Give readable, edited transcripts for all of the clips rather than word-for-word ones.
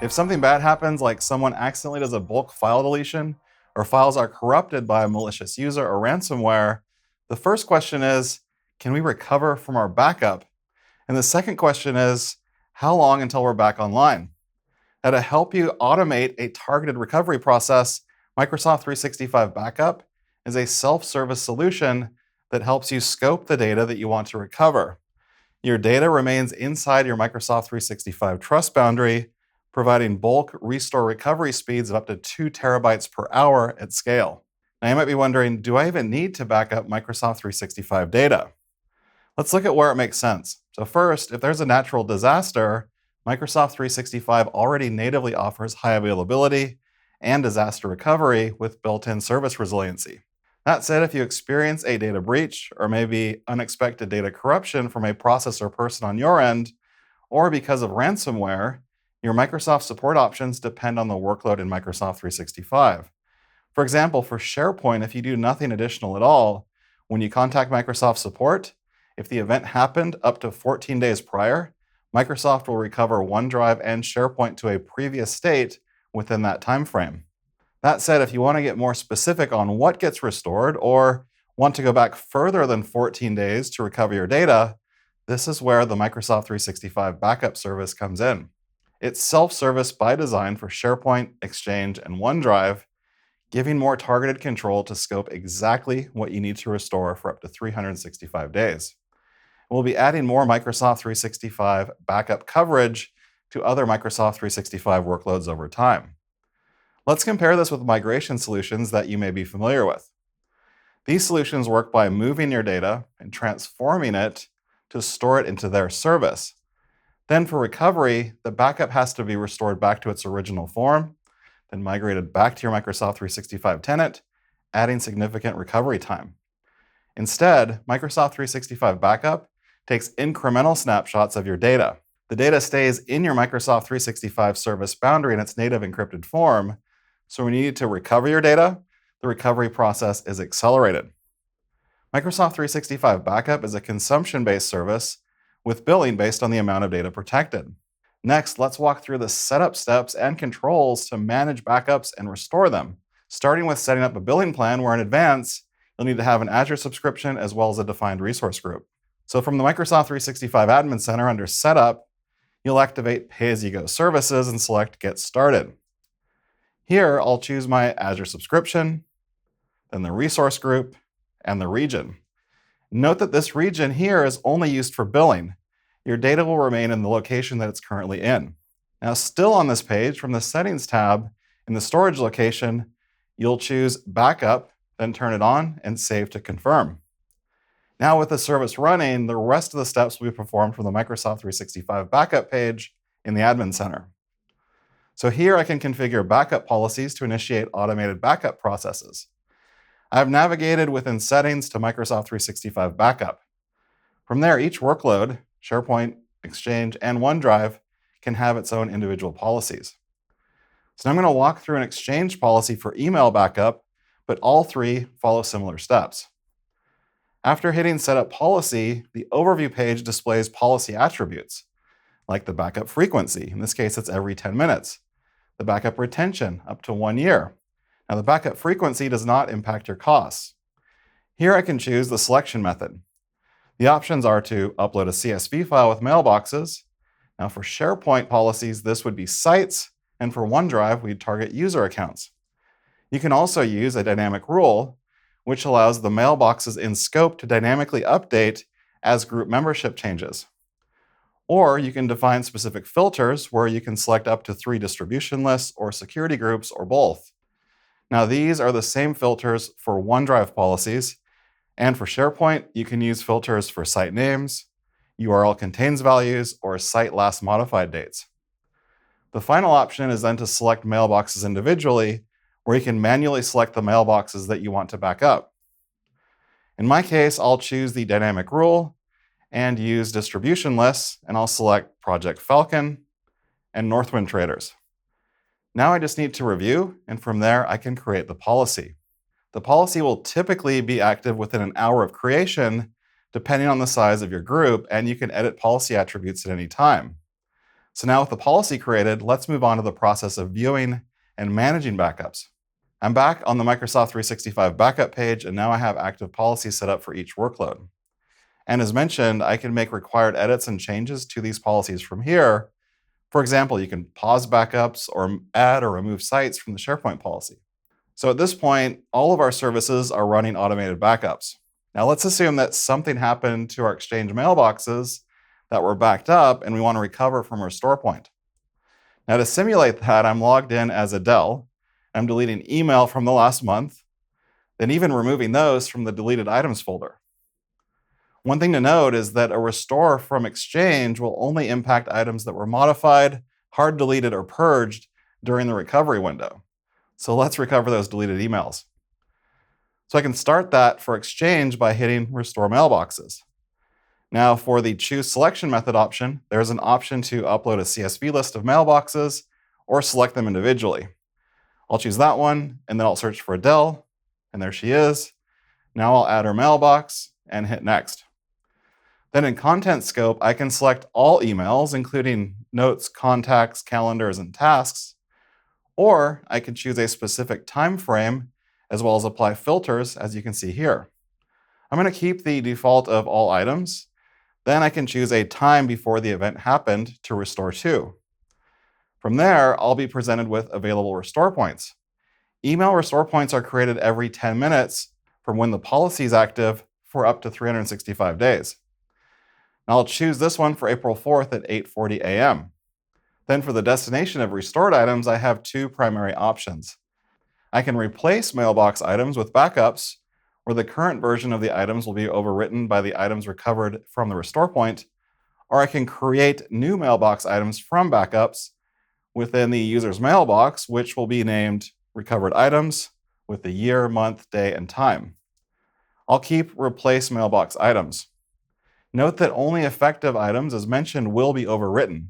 If something bad happens, like someone accidentally does a bulk file deletion, or files are corrupted by a malicious user or ransomware, the first question is, can we recover from our backup? And the second question is, how long until we're back online? Now, to help you automate a targeted recovery process, Microsoft 365 Backup is a self-service solution that helps you scope the data that you want to recover. Your data remains inside your Microsoft 365 trust boundary, providing bulk restore recovery speeds of up to 2 terabytes per hour at scale. Now, you might be wondering, do I even need to back up Microsoft 365 data? Let's look at where it makes sense. So first, if there's a natural disaster, Microsoft 365 already natively offers high availability and disaster recovery with built-in service resiliency. That said, if you experience a data breach or maybe unexpected data corruption from a process or person on your end, or because of ransomware, your Microsoft support options depend on the workload in Microsoft 365. For example, for SharePoint, if you do nothing additional at all, when you contact Microsoft support, if the event happened up to 14 days prior, Microsoft will recover OneDrive and SharePoint to a previous state within that time frame. That said, if you want to get more specific on what gets restored or want to go back further than 14 days to recover your data, this is where the Microsoft 365 backup service comes in. It's self-service by design for SharePoint, Exchange, and OneDrive, giving more targeted control to scope exactly what you need to restore for up to 365 days. We'll be adding more Microsoft 365 backup coverage to other Microsoft 365 workloads over time. Let's compare this with migration solutions that you may be familiar with. These solutions work by moving your data and transforming it to store it into their service. Then for recovery, the backup has to be restored back to its original form, then migrated back to your Microsoft 365 tenant, adding significant recovery time. Instead, Microsoft 365 Backup takes incremental snapshots of your data. The data stays in your Microsoft 365 service boundary in its native encrypted form, so when you need to recover your data, the recovery process is accelerated. Microsoft 365 Backup is a consumption-based service with billing based on the amount of data protected. Next, let's walk through the setup steps and controls to manage backups and restore them, starting with setting up a billing plan where in advance, you'll need to have an Azure subscription as well as a defined resource group. So from the Microsoft 365 Admin Center under Setup, you'll activate Pay-as-you-go services and select Get Started. Here, I'll choose my Azure subscription, then the resource group, and the region. Note that this region here is only used for billing. Your data will remain in the location that it's currently in. Now, still on this page, from the Settings tab in the storage location, you'll choose Backup, then turn it on and Save to confirm. Now with the service running, the rest of the steps will be performed from the Microsoft 365 Backup page in the Admin Center. So here I can configure backup policies to initiate automated backup processes. I've navigated within Settings to Microsoft 365 Backup. From there, each workload, SharePoint, Exchange, and OneDrive, can have its own individual policies. So I'm going to walk through an Exchange policy for email backup, but all three follow similar steps. After hitting Setup Policy, the overview page displays policy attributes, like the backup frequency. In this case, it's every 10 minutes. The backup retention, up to 1 year. Now, the backup frequency does not impact your costs. Here I can choose the selection method. The options are to upload a CSV file with mailboxes. Now, for SharePoint policies, this would be sites, and for OneDrive, we'd target user accounts. You can also use a dynamic rule, which allows the mailboxes in scope to dynamically update as group membership changes. Or you can define specific filters where you can select up to 3 distribution lists or security groups or both. Now, these are the same filters for OneDrive policies, and for SharePoint, you can use filters for site names, URL contains values, or site last modified dates. The final option is then to select mailboxes individually, where you can manually select the mailboxes that you want to back up. In my case, I'll choose the dynamic rule and use distribution lists, and I'll select Project Falcon and Northwind Traders. Now I just need to review, and from there I can create the policy. The policy will typically be active within an hour of creation, depending on the size of your group, and you can edit policy attributes at any time. So now with the policy created, let's move on to the process of viewing and managing backups. I'm back on the Microsoft 365 backup page, and now I have active policies set up for each workload. And as mentioned, I can make required edits and changes to these policies from here. For example, you can pause backups or add or remove sites from the SharePoint policy. So at this point, all of our services are running automated backups. Now let's assume that something happened to our Exchange mailboxes that were backed up and we want to recover from a restore point. Now to simulate that, I'm logged in as Adele. I'm deleting email from the last month, then even removing those from the deleted items folder. One thing to note is that a restore from Exchange will only impact items that were modified, hard deleted, or purged during the recovery window. So let's recover those deleted emails. So I can start that for Exchange by hitting Restore Mailboxes. Now for the Choose Selection Method option, there's an option to upload a CSV list of mailboxes or select them individually. I'll choose that one, and then I'll search for Adele, and there she is. Now I'll add her mailbox and hit Next. Then in Content Scope, I can select all emails, including notes, contacts, calendars, and tasks, or I can choose a specific time frame, as well as apply filters, as you can see here. I'm going to keep the default of all items. Then I can choose a time before the event happened to restore to. From there, I'll be presented with available restore points. Email restore points are created every 10 minutes from when the policy is active for up to 365 days. Now I'll choose this one for April 4th at 8:40 a.m. Then for the destination of restored items, I have two primary options. I can replace mailbox items with backups, where the current version of the items will be overwritten by the items recovered from the restore point, or I can create new mailbox items from backups within the user's mailbox, which will be named recovered items with the year, month, day, and time. I'll keep replace mailbox items. Note that only effective items, as mentioned, will be overwritten.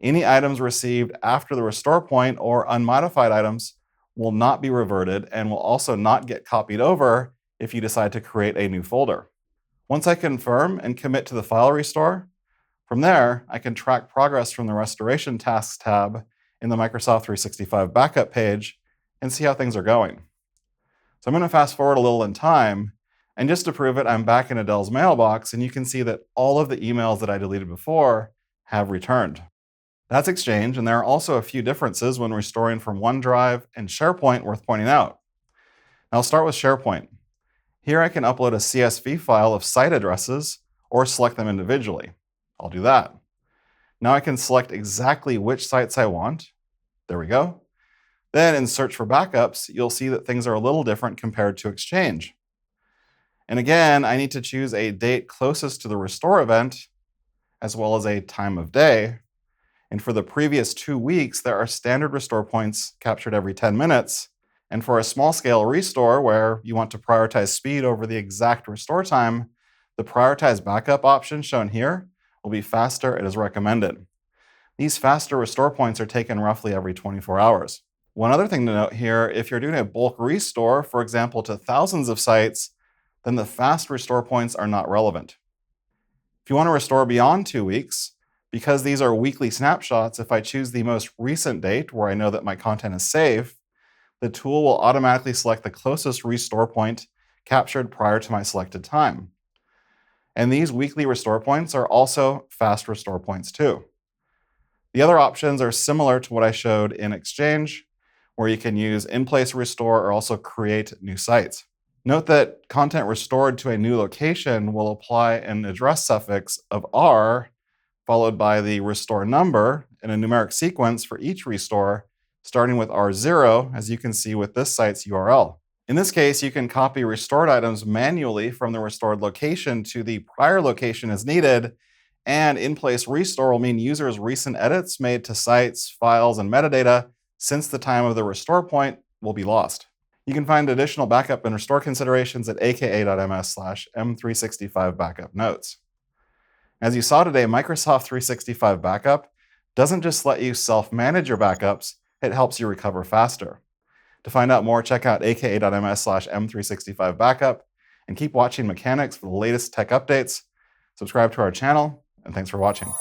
Any items received after the restore point or unmodified items will not be reverted and will also not get copied over if you decide to create a new folder. Once I confirm and commit to the file restore, from there, I can track progress from the Restoration Tasks tab in the Microsoft 365 backup page and see how things are going. So I'm going to fast forward a little in time, and just to prove it, I'm back in Adele's mailbox, and you can see that all of the emails that I deleted before have returned. That's Exchange, and there are also a few differences when restoring from OneDrive and SharePoint worth pointing out. Now I'll start with SharePoint. Here I can upload a CSV file of site addresses or select them individually. I'll do that. Now I can select exactly which sites I want. There we go. Then in Search for Backups, you'll see that things are a little different compared to Exchange. And again, I need to choose a date closest to the restore event, as well as a time of day. And for the previous 2 weeks, there are standard restore points captured every 10 minutes. And for a small scale restore where you want to prioritize speed over the exact restore time, the prioritize backup option shown here will be faster and is recommended. These faster restore points are taken roughly every 24 hours. One other thing to note here, if you're doing a bulk restore, for example, to thousands of sites, then the fast restore points are not relevant. If you want to restore beyond 2 weeks, because these are weekly snapshots, if I choose the most recent date where I know that my content is safe, the tool will automatically select the closest restore point captured prior to my selected time. And these weekly restore points are also fast restore points too. The other options are similar to what I showed in Exchange, where you can use in-place restore or also create new sites. Note that content restored to a new location will apply an address suffix of R followed by the restore number in a numeric sequence for each restore, starting with R0, as you can see with this site's URL. In this case, you can copy restored items manually from the restored location to the prior location as needed, and in-place restore will mean users' recent edits made to sites, files, and metadata since the time of the restore point will be lost. You can find additional backup and restore considerations at aka.ms/m365backupnotes. As you saw today, Microsoft 365 Backup doesn't just let you self-manage your backups, it helps you recover faster. To find out more, check out aka.ms/m365backup and keep watching Mechanics for the latest tech updates. Subscribe to our channel, and thanks for watching.